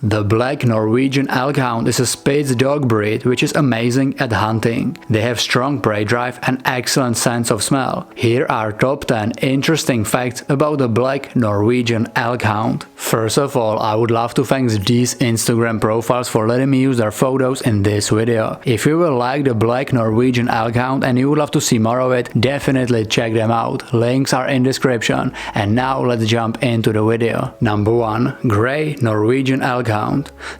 The Black Norwegian Elkhound is a Spitz dog breed which is amazing at hunting. They have strong prey drive and excellent sense of smell. Here are top 10 interesting facts about the Black Norwegian Elkhound. First of all, I would love to thank these Instagram profiles for letting me use their photos in this video. If you will like the Black Norwegian Elkhound and you would love to see more of it, definitely check them out. Links are in description. And now let's jump into the video. Number 1. Grey Norwegian Elkhound.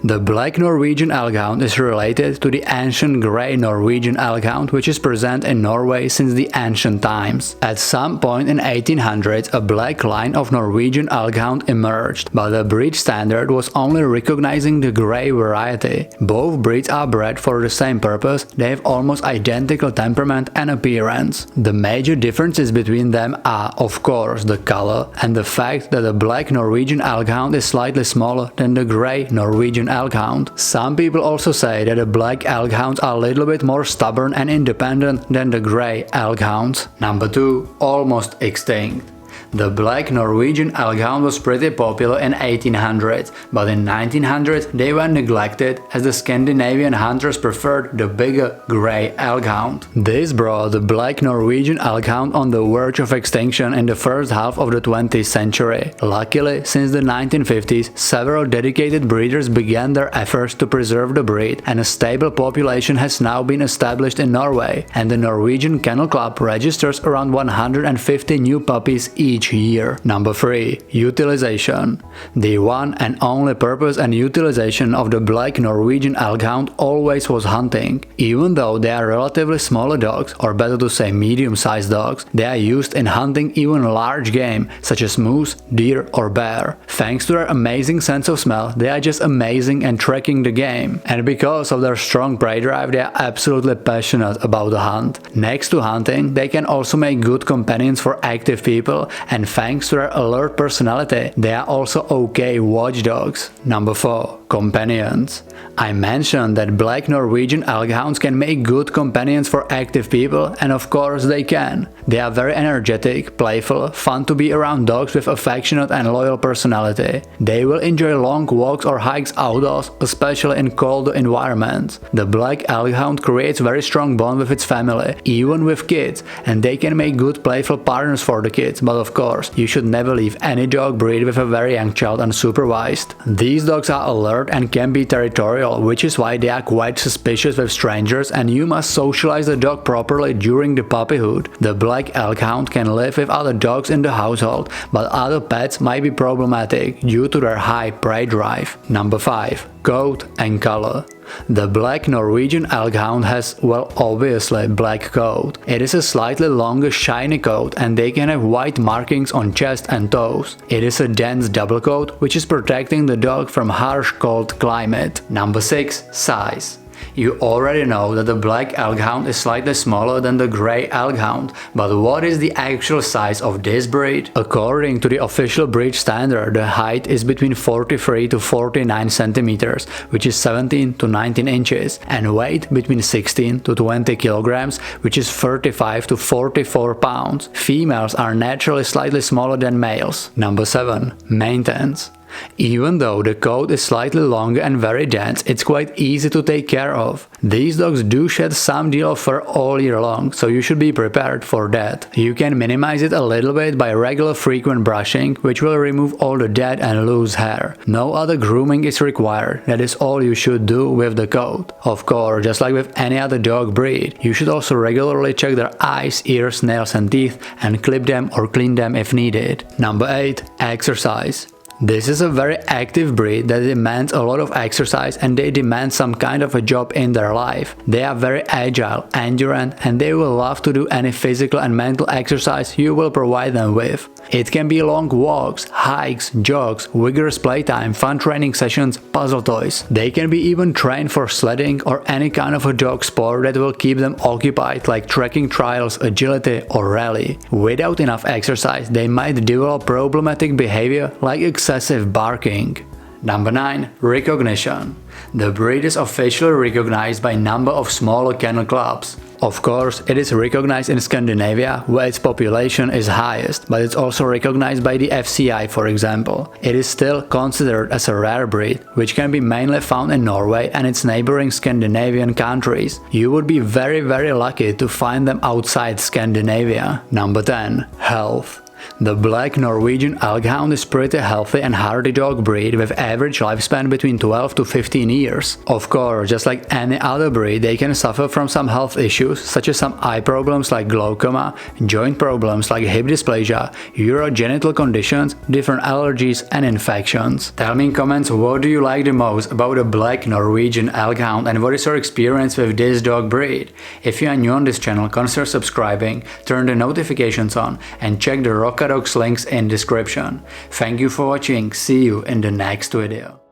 The Black Norwegian Elkhound is related to the ancient Grey Norwegian Elkhound, which is present in Norway since the ancient times. At some point in 1800s, a black line of Norwegian Elkhound emerged, but the breed standard was only recognizing the grey variety. Both breeds are bred for the same purpose, they have almost identical temperament and appearance. The major differences between them are, of course, the color and the fact that the Black Norwegian Elkhound is slightly smaller than the Grey Norwegian Elkhound. Some people also say that the Black Elkhounds are a little bit more stubborn and independent than the Grey Elkhounds. Number 2. Almost extinct. The Black Norwegian Elkhound was pretty popular in 1800s, but in 1900 they were neglected as the Scandinavian hunters preferred the bigger Grey Elkhound. This brought the Black Norwegian Elkhound on the verge of extinction in the first half of the 20th century. Luckily, since the 1950s, several dedicated breeders began their efforts to preserve the breed, and a stable population has now been established in Norway, and the Norwegian Kennel Club registers around 150 new puppies each year. Number 3. Utilization. The one and only purpose and utilization of the Black Norwegian Elkhound always was hunting. Even though they are relatively smaller dogs, or better to say medium-sized dogs, they are used in hunting even large game such as moose, deer or bear. Thanks to their amazing sense of smell, they are just amazing at tracking the game. And because of their strong prey drive, they are absolutely passionate about the hunt. Next to hunting, they can also make good companions for active people, and thanks to their alert personality, they are also okay watchdogs. Number 4. Companions. I mentioned that Black Norwegian Elkhounds can make good companions for active people, and of course they can. They are very energetic, playful, fun to be around dogs with affectionate and loyal personality. They will enjoy long walks or hikes outdoors, especially in cold environments. The Black Elkhound creates very strong bond with its family, even with kids, and they can make good playful partners for the kids, but of course, you should never leave any dog breed with a very young child unsupervised. These dogs are alert and can be territorial, which is why they are quite suspicious with strangers, and you must socialize the dog properly during the puppyhood. The Black Elkhound can live with other dogs in the household, but other pets might be problematic due to their high prey drive. Number 5. Coat and color. The Black Norwegian Elkhound has, well, obviously black coat. It is a slightly longer shiny coat, and they can have white markings on chest and toes. It is a dense double coat which is protecting the dog from harsh cold climate. Number 6. Size. You already know that the Black Elkhound is slightly smaller than the Grey Elkhound, but what is the actual size of this breed? According to the official breed standard, the height is between 43 to 49 centimeters, which is 17 to 19 inches, and weight between 16 to 20 kilograms, which is 35 to 44 pounds. Females are naturally slightly smaller than males. Number 7. Maintenance. Even though the coat is slightly longer and very dense, it's quite easy to take care of. These dogs do shed some deal of fur all year long, so you should be prepared for that. You can minimize it a little bit by regular frequent brushing, which will remove all the dead and loose hair. No other grooming is required, that is all you should do with the coat. Of course, just like with any other dog breed, you should also regularly check their eyes, ears, nails and teeth and clip them or clean them if needed. Number 8. Exercise. This is a very active breed that demands a lot of exercise, and they demand some kind of a job in their life. They are very agile, endurant, and they will love to do any physical and mental exercise you will provide them with. It can be long walks, hikes, jogs, vigorous playtime, fun training sessions, puzzle toys. They can be even trained for sledding or any kind of a dog sport that will keep them occupied, like trekking trials, agility or rally. Without enough exercise, they might develop problematic behavior like excessive barking. Number 9. Recognition. The breed is officially recognized by a number of smaller kennel clubs. Of course, it is recognized in Scandinavia, where its population is highest, but it's also recognized by the FCI, for example. It is still considered as a rare breed, which can be mainly found in Norway and its neighboring Scandinavian countries. You would be very lucky to find them outside Scandinavia. Number 10. Health. The Black Norwegian Elkhound is pretty healthy and hardy dog breed with average lifespan between 12 to 15 years. Of course, just like any other breed, they can suffer from some health issues such as some eye problems like glaucoma, joint problems like hip dysplasia, urogenital conditions, different allergies and infections. Tell me in comments what do you like the most about the Black Norwegian Elkhound and what is your experience with this dog breed. If you are new on this channel, consider subscribing, turn the notifications on and check the Rocadog's links in description. Thank you for watching, see you in the next video.